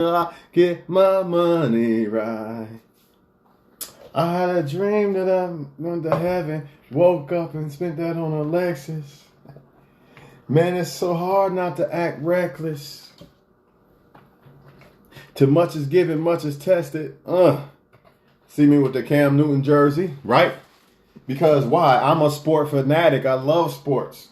I get my money right. I had a dream that I went to heaven, woke up and spent that on a Lexus. Man, it's so hard not to act reckless. Too much is given, much is tested. See me with the Cam Newton jersey, right? Because why? I'm a sport fanatic. I love sports.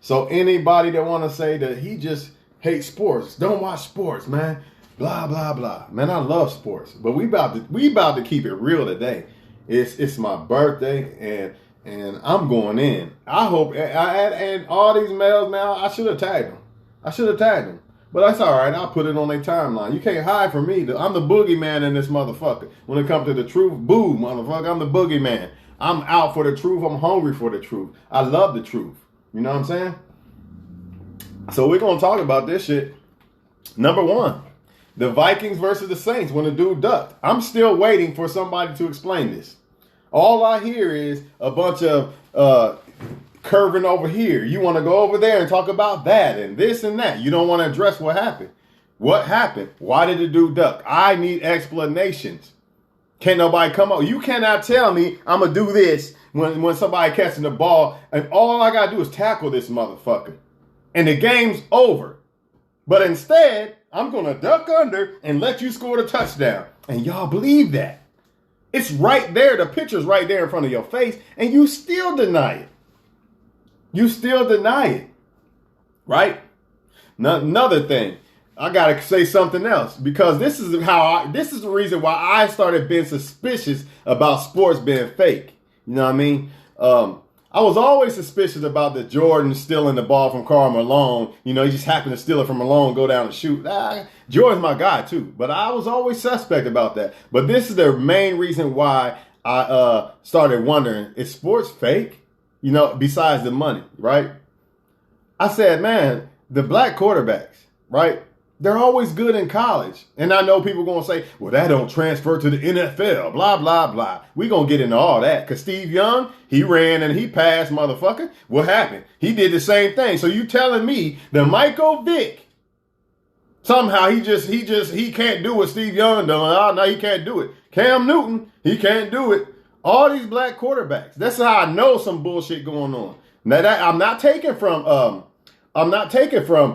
So anybody that want to say that he just hates sports, don't watch sports, man. Blah blah blah. Man, I love sports, but we about to keep it real today. It's my birthday and I'm going in. I hope and all these males, man. I should have tagged them. But that's all right. I'll put it on their timeline. You can't hide from me. I'm the boogeyman in this motherfucker. When it comes to the truth, boo, motherfucker. I'm the boogeyman. I'm out for the truth. I'm hungry for the truth. I love the truth. You know what I'm saying? So we're going to talk about this shit. Number one, the Vikings versus the Saints when the dude ducked. I'm still waiting for somebody to explain this. All I hear is a bunch of curving over here. You want to go over there and talk about that and this and that. You don't want to address what happened. What happened? Why did the dude duck? I need explanations. Can't nobody come up. You cannot tell me I'm going to do this when somebody catching the ball and all I got to do is tackle this motherfucker. And the game's over. But instead, I'm going to duck under and let you score the touchdown. And y'all believe that. It's right there. The picture's right there in front of your face. And you still deny it. Right? Another thing. I got to say something else. Because this is the reason why I started being suspicious about sports being fake. You know what I mean? I was always suspicious about the Jordan stealing the ball from Karl Malone. You know, he just happened to steal it from Malone, go down and shoot. Jordan's my guy, too. But I was always suspect about that. But this is the main reason why I started wondering, is sports fake? You know, besides the money, right? I said, man, the black quarterbacks, right? They're always good in college. And I know people going to say, well, that don't transfer to the NFL, blah, blah, blah. We going to get into all that. Because Steve Young, he ran and he passed, motherfucker. What happened? He did the same thing. So you telling me that Michael Vick, somehow he can't do what Steve Young done. Oh, no, he can't do it. Cam Newton, he can't do it. All these black quarterbacks. That's how I know some bullshit going on. Now that I'm not taking from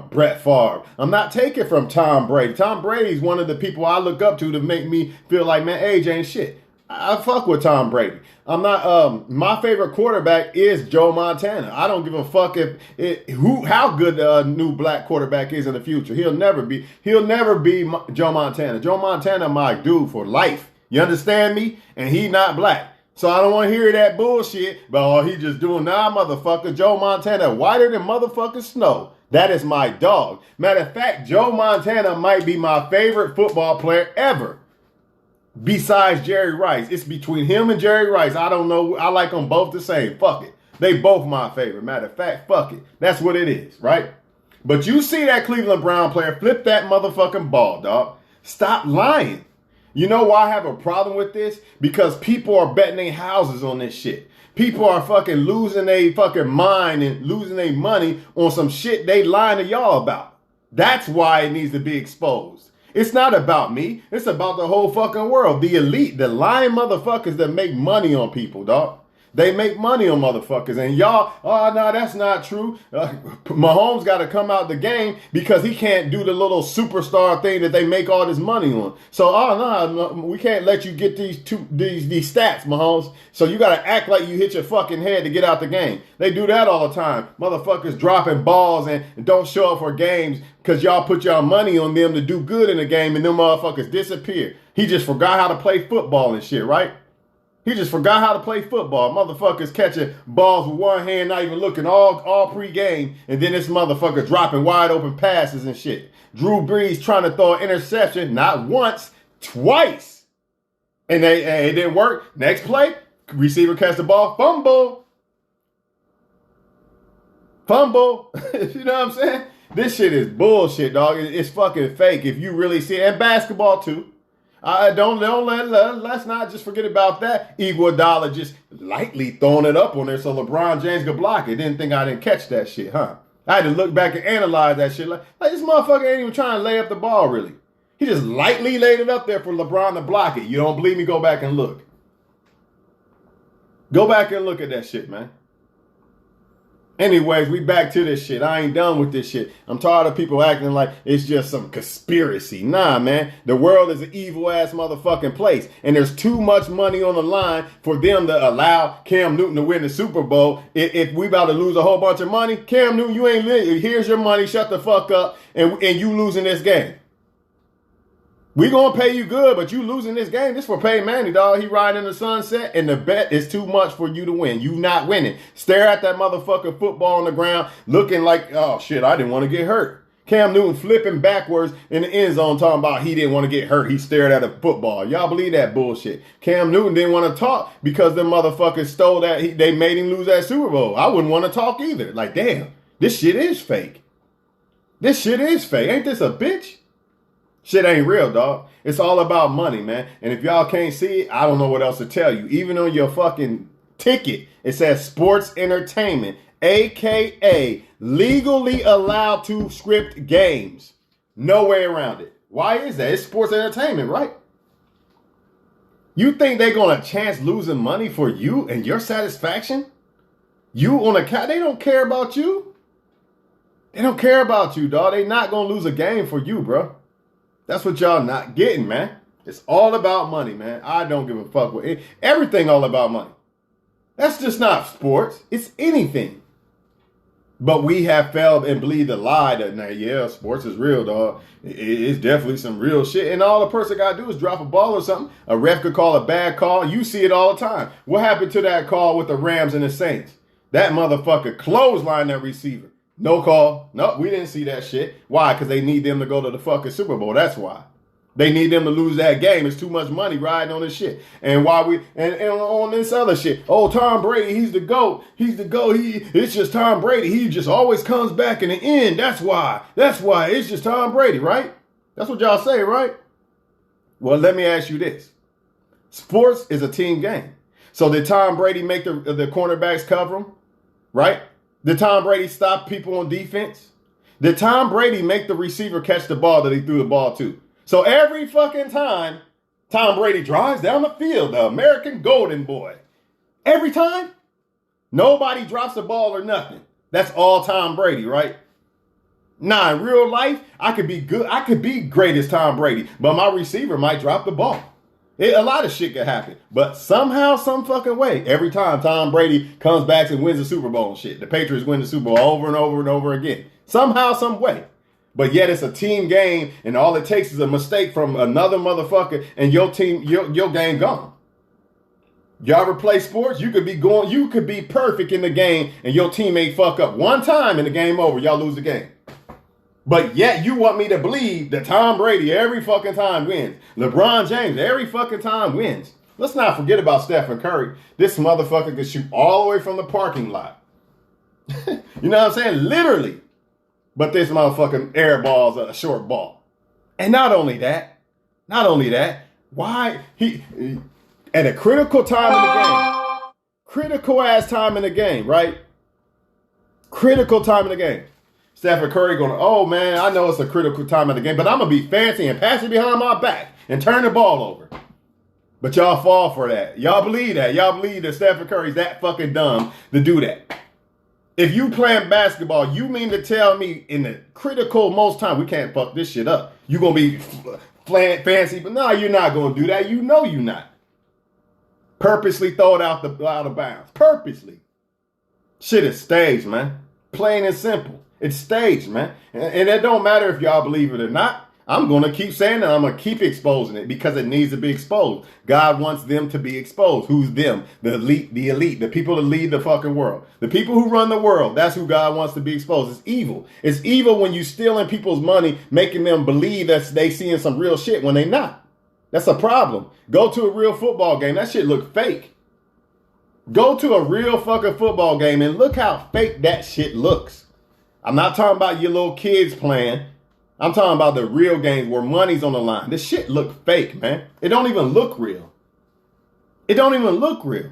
Brett Favre. I'm not taking from Tom Brady. Tom Brady's one of the people I look up to make me feel like, man, age ain't shit. I fuck with Tom Brady. I'm not. My favorite quarterback is Joe Montana. I don't give a fuck how good the new black quarterback is in the future. He'll never be Joe Montana. Joe Montana, my dude for life. You understand me? And he not black. So I don't want to hear that bullshit, but he just doing motherfucker. Joe Montana, whiter than motherfucking snow. That is my dog. Matter of fact, Joe Montana might be my favorite football player ever. Besides Jerry Rice. It's between him and Jerry Rice. I don't know. I like them both the same. Fuck it. They both my favorite. Matter of fact, fuck it. That's what it is, right? But you see that Cleveland Brown player flip that motherfucking ball, dog. Stop lying. You know why I have a problem with this? Because people are betting their houses on this shit. People are fucking losing their fucking mind and losing their money on some shit they lying to y'all about. That's why it needs to be exposed. It's not about me. It's about the whole fucking world. The elite, the lying motherfuckers that make money on people, dog. They make money on motherfuckers. And y'all, oh, no, that's not true. Mahomes got to come out the game because he can't do the little superstar thing that they make all this money on. So, no, we can't let you get these stats, Mahomes. So you got to act like you hit your fucking head to get out the game. They do that all the time. Motherfuckers dropping balls and don't show up for games because y'all put y'all money on them to do good in the game and them motherfuckers disappear. He just forgot how to play football and shit, right? He just forgot how to play football. Motherfuckers catching balls with one hand, not even looking all pre-game. And then this motherfucker dropping wide open passes and shit. Drew Brees trying to throw an interception, not once, twice. And it didn't work. Next play, receiver catch the ball, fumble. You know what I'm saying? This shit is bullshit, dog. It's fucking fake if you really see it. And basketball too. Let's not just forget about that. Iguodala just lightly throwing it up on there so LeBron James could block it. Didn't think I didn't catch that shit, huh? I had to look back and analyze that shit. Like this motherfucker ain't even trying to lay up the ball, really. He just lightly laid it up there for LeBron to block it. You don't believe me? Go back and look. Go back and look at that shit, man. Anyways, we back to this shit. I ain't done with this shit. I'm tired of people acting like it's just some conspiracy. Nah, man. The world is an evil-ass motherfucking place. And there's too much money on the line for them to allow Cam Newton to win the Super Bowl. If we about to lose a whole bunch of money, Cam Newton, you ain't living. Here's your money. Shut the fuck up. And you losing this game. We gonna pay you good, but you losing this game. This for Peyton Manning, dog. He riding in the sunset, and the bet is too much for you to win. You not winning. Stare at that motherfucking football on the ground, looking like, oh shit, I didn't want to get hurt. Cam Newton flipping backwards in the end zone, talking about he didn't want to get hurt. He stared at a football. Y'all believe that bullshit? Cam Newton didn't want to talk because them motherfuckers stole that. They made him lose that Super Bowl. I wouldn't want to talk either. Like, damn, this shit is fake. This shit is fake. Ain't this a bitch? Shit ain't real, dog. It's all about money, man. And if y'all can't see it, I don't know what else to tell you. Even on your fucking ticket, it says sports entertainment, a.k.a. legally allowed to script games. No way around it. Why is that? It's sports entertainment, right? You think they're going to chance losing money for you and your satisfaction? You on a couch, they don't care about you. They don't care about you, dog. They not going to lose a game for you, bro. That's what y'all not getting, man. It's all about money, man. I don't give a fuck with it. Everything all about money. That's just not sports. It's anything. But we have failed and believed the lie that, nah, yeah, sports is real, dog. It's definitely some real shit. And all a person got to do is drop a ball or something. A ref could call a bad call. You see it all the time. What happened to that call with the Rams and the Saints? That motherfucker clotheslined that receiver. No call. No, we didn't see that shit. Why? Because they need them to go to the fucking Super Bowl. That's why. They need them to lose that game. It's too much money riding on this shit. And why and on this other shit. Oh, Tom Brady, he's the GOAT. He's the GOAT. It's just Tom Brady. He just always comes back in the end. That's why. That's why. It's just Tom Brady, right? That's what y'all say, right? Well, let me ask you this. Sports is a team game. So did Tom Brady make the cornerbacks cover him? Right? Did Tom Brady stop people on defense? Did Tom Brady make the receiver catch the ball that he threw the ball to? So every fucking time Tom Brady drives down the field, the American Golden Boy, every time, nobody drops the ball or nothing. That's all Tom Brady, right? Nah, in real life, I could be good. I could be great as Tom Brady, but my receiver might drop the ball. A lot of shit could happen. But somehow, some fucking way, every time Tom Brady comes back and wins the Super Bowl and shit, the Patriots win the Super Bowl over and over and over again. Somehow, some way. But yet it's a team game, and all it takes is a mistake from another motherfucker, and your team, your game gone. Y'all ever play sports? You could be perfect in the game, and your teammate fuck up one time, and the game over. Y'all lose the game. But yet you want me to believe that Tom Brady every fucking time wins. LeBron James every fucking time wins. Let's not forget about Stephen Curry. This motherfucker can shoot all the way from the parking lot. You know what I'm saying? Literally. But this motherfucking air ball's a short ball. And not only that, why he at a critical time in the game, critical ass time in the game, right? Critical time in the game. Stephen Curry going, oh man, I know it's a critical time in the game, but I'm going to be fancy and pass it behind my back and turn the ball over. But y'all fall for that. Y'all believe that. Y'all believe that Stephen Curry's that fucking dumb to do that. If you playing basketball, you mean to tell me in the critical most time, we can't fuck this shit up. You going to be playing fancy, but no, you're not going to do that. You know you're not. Purposely throw it out of bounds. Purposely. Shit is staged, man. Plain and simple. It's staged, man. And it don't matter if y'all believe it or not. I'm going to keep saying it. I'm going to keep exposing it because it needs to be exposed. God wants them to be exposed. Who's them? The elite, the people that lead the fucking world. The people who run the world. That's who God wants to be exposed. It's evil. It's evil when you stealing people's money, making them believe that they seeing some real shit when they not. That's a problem. Go to a real football game. That shit look fake. Go to a real fucking football game and look how fake that shit looks. I'm not talking about your little kids playing. I'm talking about the real games where money's on the line. This shit look fake, man. It don't even look real. It don't even look real.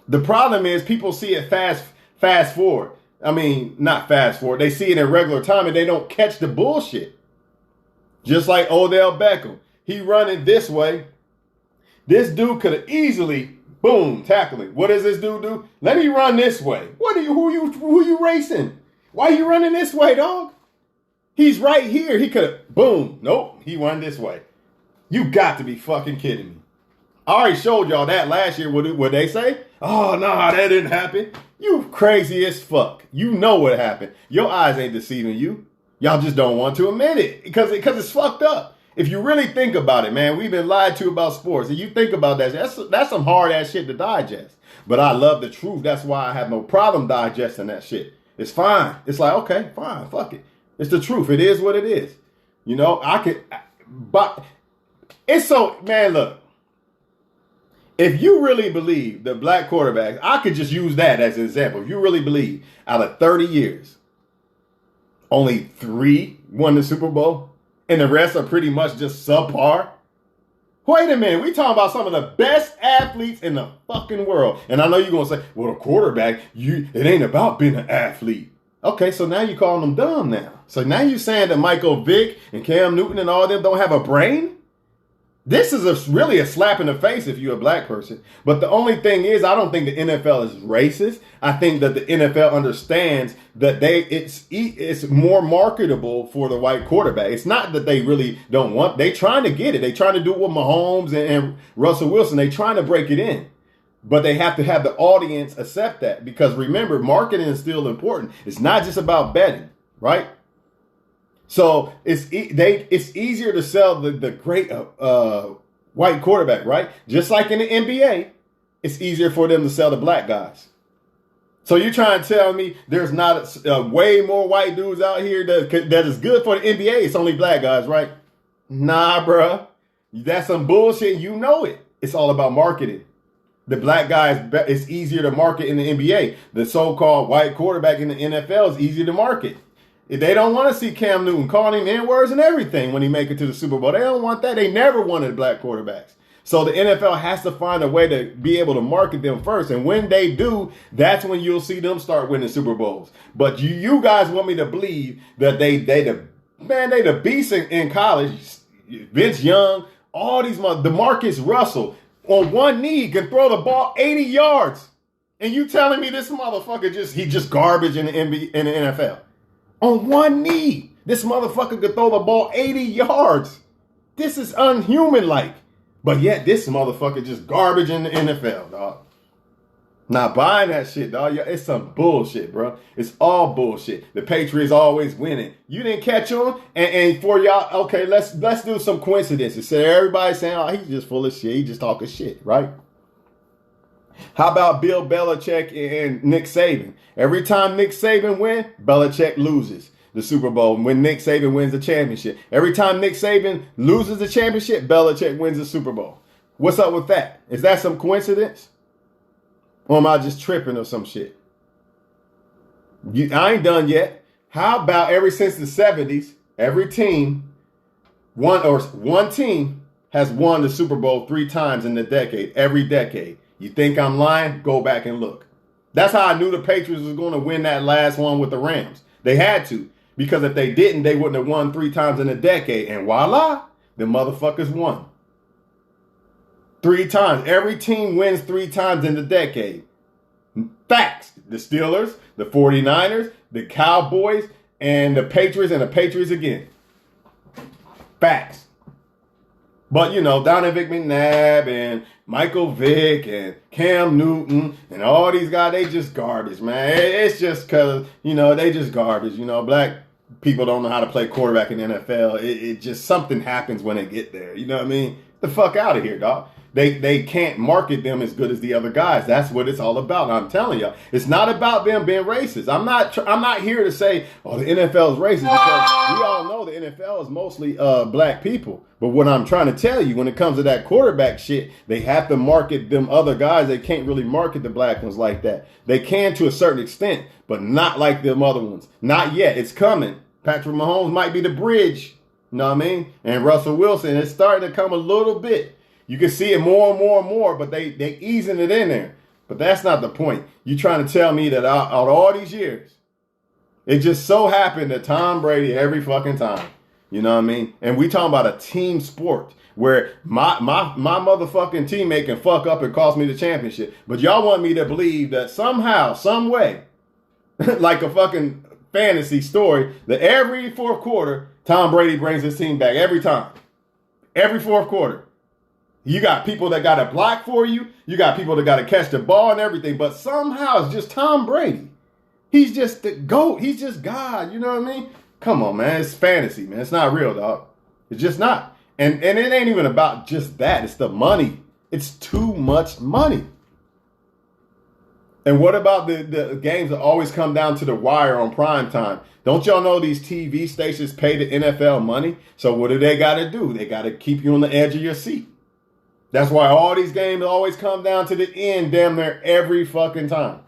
The problem is people see it fast forward. I mean, not fast forward. They see it in regular time and they don't catch the bullshit. Just like Odell Beckham. He running this way. This dude could have easily, boom, tackling. What does this dude do? Let me run this way. Who you racing? Why you running this way, dog? He's right here. He could have, boom. Nope, he run this way. You got to be fucking kidding me. I already showed y'all that last year. What they say? Oh, nah, that didn't happen. You crazy as fuck. You know what happened. Your eyes ain't deceiving you. Y'all just don't want to admit it because it's fucked up. If you really think about it, man, we've been lied to about sports. And you think about that, that's some hard-ass shit to digest. But I love the truth. That's why I have no problem digesting that shit. It's fine. It's like, okay, fine, fuck it. It's the truth. It is what it is. You know, but it's so, man, look. If you really believe that black quarterbacks, I could just use that as an example. If you really believe out of 30 years, only 3 won the Super Bowl, and the rest are pretty much just subpar. Wait a minute, we talking about some of the best athletes in the fucking world. And I know you're going to say, well, a quarterback, it ain't about being an athlete. Okay, so now you're calling them dumb now. So now you're saying that Michael Vick and Cam Newton and all them don't have a brain? This is really a slap in the face if you're a black person. But the only thing is, I don't think the NFL is racist. I think that the NFL understands that it's more marketable for the white quarterback. It's not that they really don't want. They trying to get it. They trying to do it with Mahomes and Russell Wilson. They trying to break it in. But they have to have the audience accept that. Because remember, marketing is still important. It's not just about betting, right? So it's easier to sell the great white quarterback, right? Just like in the NBA, it's easier for them to sell the black guys. So you're trying to tell me there's not way more white dudes out here that is good for the NBA? It's only black guys, right? Nah, bruh. That's some bullshit. You know it. It's all about marketing. The black guys, it's easier to market in the NBA. The so-called white quarterback in the NFL is easier to market. They don't want to see Cam Newton calling him N-words and everything when he make it to the Super Bowl. They don't want that. They never wanted black quarterbacks. So the NFL has to find a way to be able to market them first. And when they do, that's when you'll see them start winning Super Bowls. But you guys want me to believe that they the beast in college. Vince Young, all these DeMarcus Russell on one knee can throw the ball 80 yards. And you telling me this motherfucker just garbage in the NFL. On one knee, this motherfucker could throw the ball 80 yards. This is unhuman-like. But yet, this motherfucker just garbage in the NFL, dog. Not buying that shit, dog. It's some bullshit, bro. It's all bullshit. The Patriots always winning. You didn't catch on, and for y'all, okay, let's do some coincidences. So everybody saying, oh, he's just full of shit. He just talking shit, right? How about Bill Belichick and Nick Saban? Every time Nick Saban wins, Belichick loses the Super Bowl when Nick Saban wins the championship. Every time Nick Saban loses the championship, Belichick wins the Super Bowl. What's up with that? Is that some coincidence? Or am I just tripping or some shit? I ain't done yet. How about ever since the 70s, every team, one team has won the Super Bowl 3 times in the decade, every decade. You think I'm lying? Go back and look. That's how I knew the Patriots was going to win that last one with the Rams. They had to. Because if they didn't, they wouldn't have won 3 times in a decade. And voila, the motherfuckers won. 3 times. Every team wins 3 times in the decade. Facts. The Steelers, the 49ers, the Cowboys, and the Patriots again. Facts. But, Donovan McNabb and Michael Vick and Cam Newton and all these guys, they just garbage, man. It's just because, they just garbage. Black people don't know how to play quarterback in the NFL. It just, something happens when they get there. You know what I mean? The fuck out of here, dog. They can't market them as good as the other guys. That's what it's all about. I'm telling y'all, it's not about them being racist. I'm not here to say, oh, the NFL is racist, because we all know the NFL is mostly black people. But what I'm trying to tell you, when it comes to that quarterback shit, they have to market them other guys. They can't really market the black ones like that. They can to a certain extent, but not like them other ones. Not yet. It's coming. Patrick Mahomes might be the bridge. You know what I mean? And Russell Wilson, it's starting to come a little bit. You can see it more and more and more, but they easing it in there. But that's not the point. You trying to tell me that out of all these years, it just so happened that Tom Brady every fucking time. You know what I mean? And we talking about a team sport where my motherfucking teammate can fuck up and cost me the championship. But y'all want me to believe that somehow, some way, like a fucking fantasy story, that every fourth quarter, Tom Brady brings his team back every time. Every fourth quarter. You got people that got to block for you. You got people that got to catch the ball and everything. But somehow it's just Tom Brady. He's just the GOAT. He's just God. You know what I mean? Come on, man. It's fantasy, man. It's not real, dog. It's just not. And it ain't even about just that. It's the money. It's too much money. And what about the games that always come down to the wire on prime time? Don't y'all know these TV stations pay the NFL money? So what do they got to do? They got to keep you on the edge of your seat. That's why all these games always come down to the end damn near every fucking time.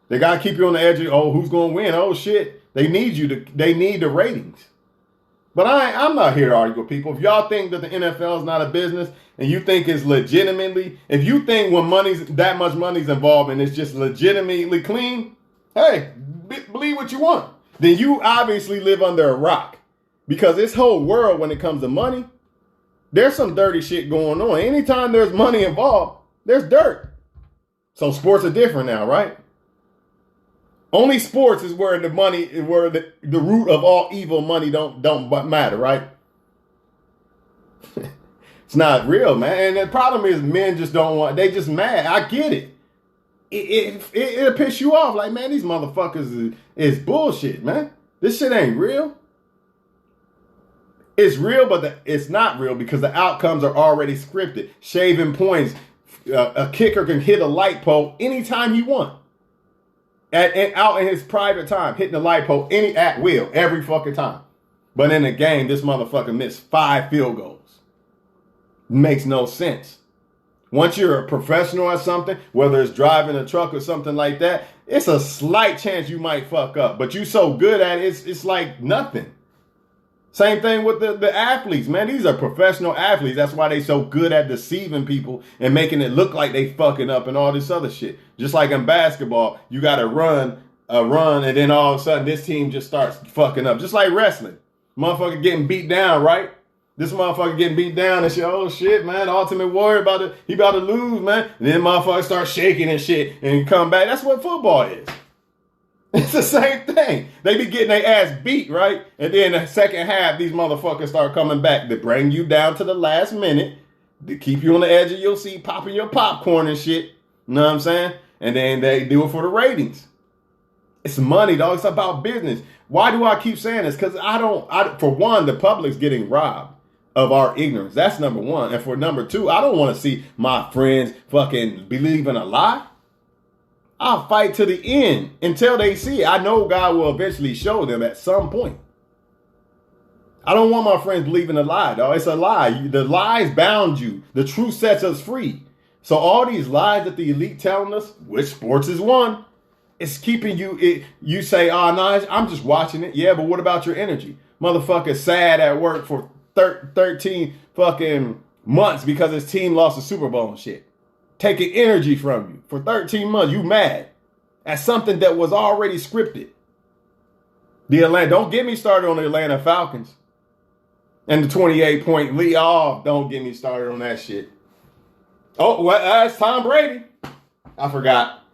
They got to keep you on the edge of, oh, who's going to win? Oh, shit. They need the ratings. But I'm not here to argue with people. If y'all think that the NFL is not a business and you think it's legitimately, if you think when that much money's involved and it's just legitimately clean, hey, believe what you want. Then you obviously live under a rock. Because this whole world, when it comes to money, there's some dirty shit going on. Anytime there's money involved, there's dirt. So sports are different now, right? Only sports is where the money, where the root of all evil money don't matter, right? It's not real, man. And the problem is men just don't want, they just mad. I get it. It'll piss you off. Like, man, these motherfuckers is bullshit, man. This shit ain't real. It's real, but it's not real because the outcomes are already scripted. Shaving points. A kicker can hit a light pole anytime he wants. Out in his private time, hitting the light pole at will, every fucking time. But in the game, this motherfucker missed 5 field goals. Makes no sense. Once you're a professional at something, whether it's driving a truck or something like that, it's a slight chance you might fuck up. But you so good at it, it's like nothing. Same thing with the athletes, man. These are professional athletes. That's why they so good at deceiving people and making it look like they fucking up and all this other shit. Just like in basketball, you got to run, and then all of a sudden this team just starts fucking up. Just like wrestling. Motherfucker getting beat down, right? This motherfucker getting beat down and shit. Oh shit, man. The Ultimate Warrior he about to lose, man. And then motherfucker start shaking and shit and come back. That's what football is. It's the same thing. They be getting their ass beat, right? And then the second half, these motherfuckers start coming back to bring you down to the last minute, to keep you on the edge of your seat, popping your popcorn and shit. You know what I'm saying? And then they do it for the ratings. It's money, dog. It's about business. Why do I keep saying this? Because for one, the public's getting robbed of our ignorance. That's number one. And for number two, I don't want to see my friends fucking believe in a lie. I'll fight to the end until they see it. I know God will eventually show them at some point. I don't want my friends believing a lie, dog. It's a lie. The lies bound you. The truth sets us free. So all these lies that the elite telling us, which sports is one, it's keeping you. You say, oh, no, I'm just watching it. Yeah, but what about your energy? Motherfucker sad at work for 13 fucking months because his team lost the Super Bowl and shit. Taking energy from you for 13 months. You mad at something that was already scripted. Don't get me started on the Atlanta Falcons and the 28-point lead. Oh, don't get me started on that shit. Oh, that's Tom Brady. I forgot.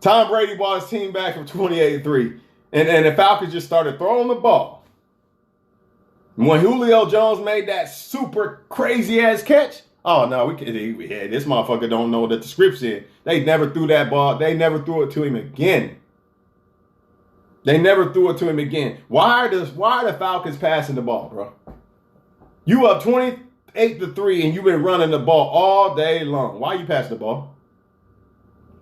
Tom Brady brought his team back from 28-3. And the Falcons just started throwing the ball. When Julio Jones made that super crazy ass catch, oh no, this motherfucker don't know that the script's in. They never threw that ball. They never threw it to him again. Why are the Falcons passing the ball, bro? You up 28-3 and you've been running the ball all day long. Why you pass the ball?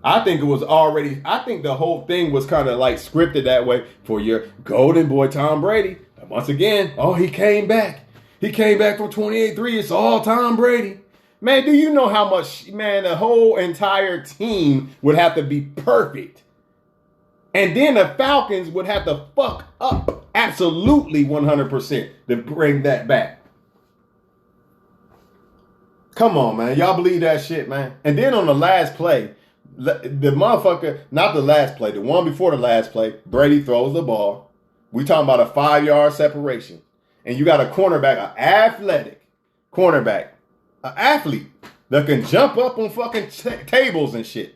I think the whole thing was kind of like scripted that way for your golden boy Tom Brady. And once again, he came back. He came back from 28-3. It's all Tom Brady. Man, do you know how much, man, the whole entire team would have to be perfect? And then the Falcons would have to fuck up absolutely 100% to bring that back. Come on, man. Y'all believe that shit, man? And then on the last play, the motherfucker, not the last play, the one before the last play, Brady throws the ball. We talking about a 5-yard separation. And you got a cornerback, an athletic cornerback, an athlete that can jump up on fucking tables and shit.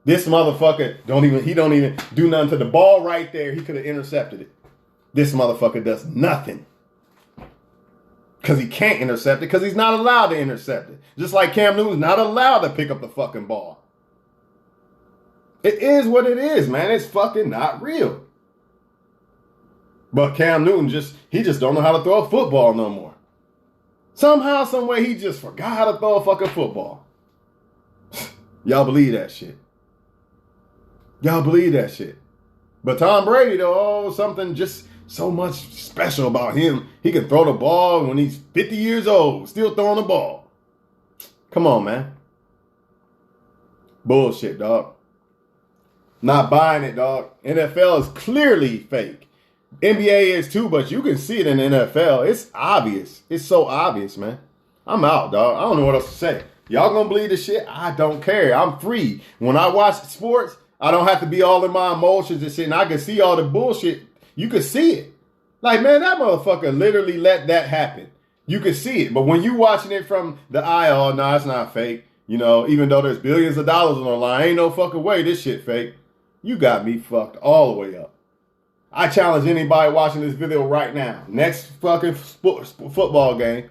This motherfucker don't even do nothing to the ball right there. He could have intercepted it. This motherfucker does nothing. Because he can't intercept it, because he's not allowed to intercept it. Just like Cam Newton's not allowed to pick up the fucking ball. It is what it is, man. It's fucking not real. But Cam Newton just don't know how to throw a football no more. Somehow, some way, he just forgot how to throw a fucking football. Y'all believe that shit. Y'all believe that shit. But Tom Brady, though, something just so much special about him. He can throw the ball when he's 50 years old, still throwing the ball. Come on, man. Bullshit, dog. Not buying it, dog. NFL is clearly fake. NBA is too, but you can see it in the NFL. It's obvious. It's so obvious, man. I'm out, dog. I don't know what else to say. Y'all gonna believe the shit? I don't care. I'm free. When I watch sports, I don't have to be all in my emotions and shit, and I can see all the bullshit. You can see it. Like, man, that motherfucker literally let that happen. You can see it. But when you watching it from the eye, oh, no, it's not fake. You know, even though there's billions of dollars on the line, ain't no fucking way this shit fake. You got me fucked all the way up. I challenge anybody watching this video right now. Next fucking football game,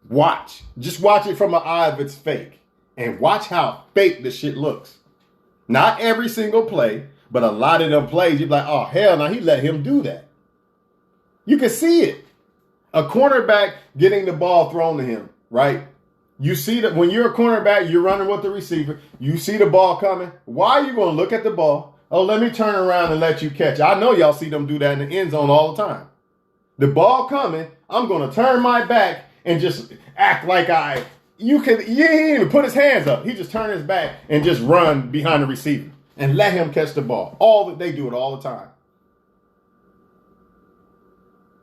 watch. Just watch it from an eye if it's fake. And watch how fake the shit looks. Not every single play, but a lot of them plays, you're like, oh, hell no, he let him do that. You can see it. A cornerback getting the ball thrown to him, right? You see that when you're a cornerback, you're running with the receiver. You see the ball coming. Why are you going to look at the ball? Oh, let me turn around and let you catch it. I know y'all see them do that in the end zone all the time. The ball coming, I'm going to turn my back and just act like he didn't even put his hands up. He just turned his back and just run behind the receiver and let him catch the ball. They do it all the time.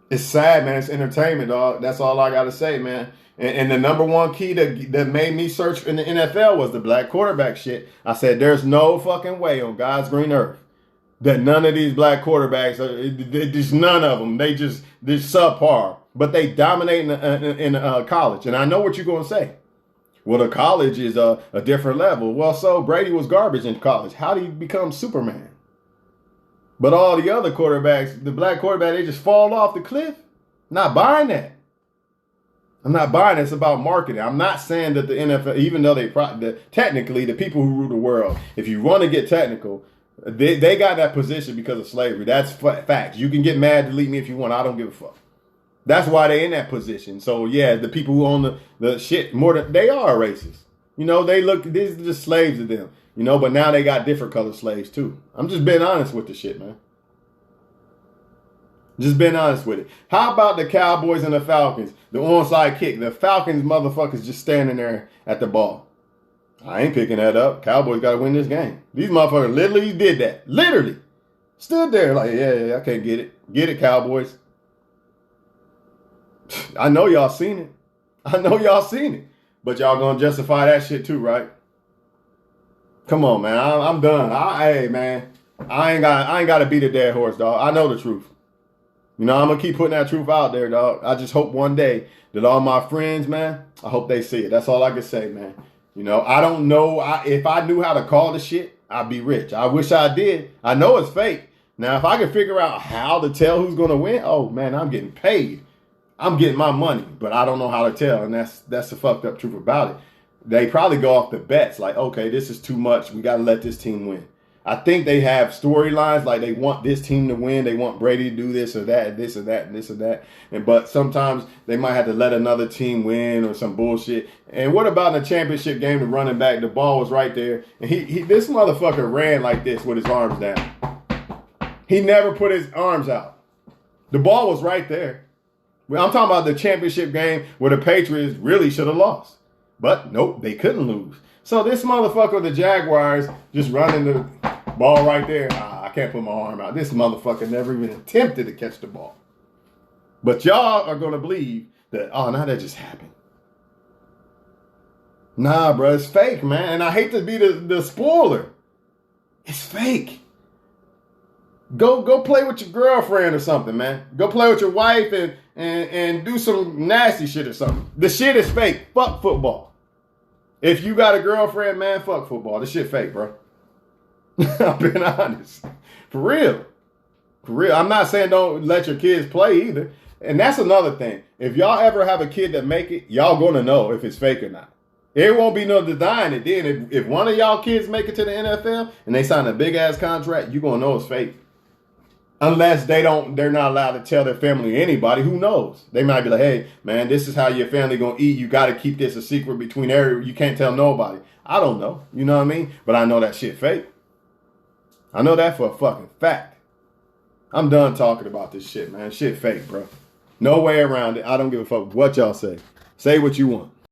It's sad, man. It's entertainment, dog. That's all I got to say, man. And the number one key that made me search in the NFL was the black quarterback shit. I said, there's no fucking way on God's green earth that none of these black quarterbacks, just none of them, they're subpar. But they dominate in college. And I know what you're going to say. Well, the college is a different level. Well, so Brady was garbage in college. How do you become Superman? But all the other quarterbacks, the black quarterback, they just fall off the cliff. Not buying that. I'm not buying it. It's about marketing. I'm not saying that the NFL, even though technically the people who rule the world, if you want to get technical, they got that position because of slavery. That's facts. You can get mad, delete me if you want. I don't give a fuck. That's why they're in that position. So yeah, the people who own the shit more than they are racist. You know, these are just slaves to them. You know, but now they got different colored slaves too. I'm just being honest with the shit, man. Just being honest with it. How about the Cowboys and the Falcons? The onside kick. The Falcons motherfuckers just standing there at the ball. I ain't picking that up. Cowboys got to win this game. These motherfuckers literally did that. Literally. Stood there like, yeah, I can't get it. Get it, Cowboys. I know y'all seen it. But y'all gonna justify that shit too, right? Come on, man. I'm done. Hey, man. I ain't got to beat a dead horse, dog. I know the truth. You know, I'm going to keep putting that truth out there, dog. I just hope one day that all my friends, man, I hope they see it. That's all I can say, man. You know, I don't know. If I knew how to call the shit, I'd be rich. I wish I did. I know it's fake. Now, if I can figure out how to tell who's going to win, oh, man, I'm getting paid. I'm getting my money, but I don't know how to tell. And that's the fucked up truth about it. They probably go off the bets like, okay, this is too much. We got to let this team win. I think they have storylines like they want this team to win. They want Brady to do this or that, this or that, and this or that. But sometimes they might have to let another team win or some bullshit. And what about in the championship game, the running back? The ball was right there. And this motherfucker ran like this with his arms down. He never put his arms out. The ball was right there. I'm talking about the championship game where the Patriots really should have lost. But nope, they couldn't lose. So this motherfucker, the Jaguars, just running the ball right there. I can't put my arm out. This motherfucker never even attempted to catch the ball. But y'all are going to believe that, oh, now that just happened. Nah, bro, it's fake, man. And I hate to be the spoiler. It's fake. Go play with your girlfriend or something, man. Go play with your wife and do some nasty shit or something. The shit is fake. Fuck football. If you got a girlfriend, man, fuck football. This shit fake, bro. I've been honest. For real. For real. I'm not saying don't let your kids play either. And that's another thing. If y'all ever have a kid that make it, y'all gonna know if it's fake or not. It won't be no denying it then. If one of y'all kids make it to the NFL and they sign a big ass contract, you gonna know it's fake. Unless they're not allowed to tell their family or anybody. Who knows? They might be like, hey, man, this is how your family gonna eat. You gotta keep this a secret between everyone. You can't tell nobody. I don't know. You know what I mean? But I know that shit fake. I know that for a fucking fact. I'm done talking about this shit, man. Shit fake, bro. No way around it. I don't give a fuck what y'all say. Say what you want.